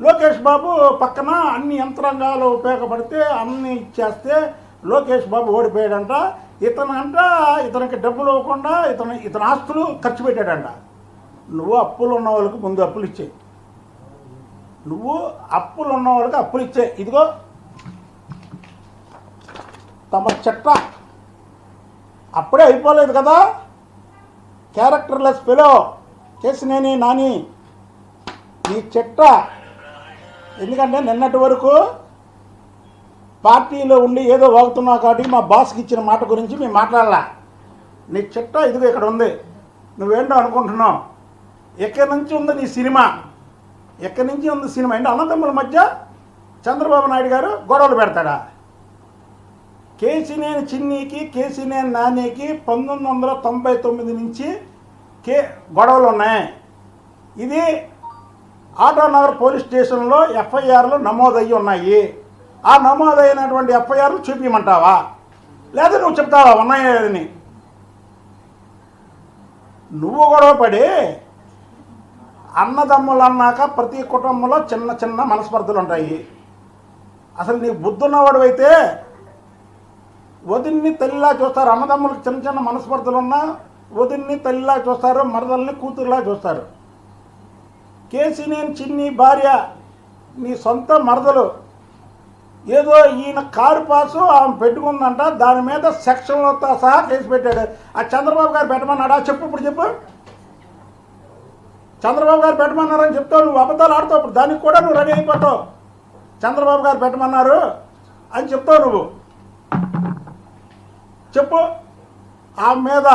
లోకేష్ బాబు పక్కన అన్ని యంత్రాంగాలు ఉపయోగపడితే అన్ని ఇచ్చేస్తే లోకేష్ బాబు ఓడిపోయాడంట. ఇతనికి డబ్బులు ఇవ్వకుండా ఇతని ఆస్తులు ఖర్చు పెట్టాడంట. నువ్వు అప్పులు ఉన్న వాళ్ళకి ముందు అప్పులు ఇచ్చేయి. ఇదిగో తమ చట్ట అప్పుడే అయిపోలేదు కదా. క్యారెక్టర్లెస్ ఫెలో కేసినేని నాని నీ చెట్ట. ఎందుకంటే నిన్నటి వరకు పార్టీలో ఉండి ఏదో వాగుతున్నావు కాబట్టి మా బాస్కి ఇచ్చిన మాట గురించి మేము మాట్లాడాల. నీ చెట్ట ఇదిగో ఇక్కడ ఉంది. నువ్వేంటో అనుకుంటున్నావు. ఎక్కడి నుంచి ఉంది నీ సినిమా? అంటే అన్నదమ్ముల మధ్య చంద్రబాబు నాయుడు గారు గొడవలు పెడతాడా? కేసినేని చిన్నికి కేసినేని నానికి 1999 నుంచి గొడవలు ఉన్నాయి. ఇది ఆటోనగర్ పోలీస్ స్టేషన్లో ఎఫ్ఐఆర్లు నమోదయ్యి ఉన్నాయి. ఆ నమోదైనటువంటి ఎఫ్ఐఆర్లు చూపించమంటావా లేదా నువ్వు చెప్తావా ఉన్నాయని? నువ్వు గొడవ పడి అన్నదమ్ములు అన్నాక ప్రతి కుటుంబంలో చిన్న చిన్న మనస్పర్ధలు ఉంటాయి. అసలు నీకు బుద్ధున్నవాడు అయితే వదిన్ని తల్లిలా చూస్తారు. అన్నదమ్ములకు చిన్న చిన్న మనస్పర్ధలు ఉన్నా వదిన్ని తల్లిలా చూస్తారు, మరదల్ని కూతురులా చూస్తారు. కేసినేని చిన్ని భార్య నీ సొంత మరదలు ఏదో ఈయన కారు పాసు ఆమె పెట్టుకుందంట. దాని మీద సెక్షన్లతో సహా కేసు పెట్టాడు. ఆ చంద్రబాబు గారు పెట్టమన్నాడా? చెప్పు, ఇప్పుడు చెప్పు. చంద్రబాబు గారు పెట్టమన్నారని చెప్తావు. నువ్వు అబద్ధాలు ఆడుతావు. ఇప్పుడు దానికి కూడా నువ్వు రెడీ అయిపోతావు. చంద్రబాబు గారు పెట్టమన్నారు అని చెప్తావు. నువ్వు చెప్పు. ఆమె మీద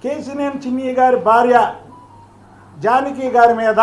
కేసినేని చిన్ని గారి భార్య జానకి గారి మీద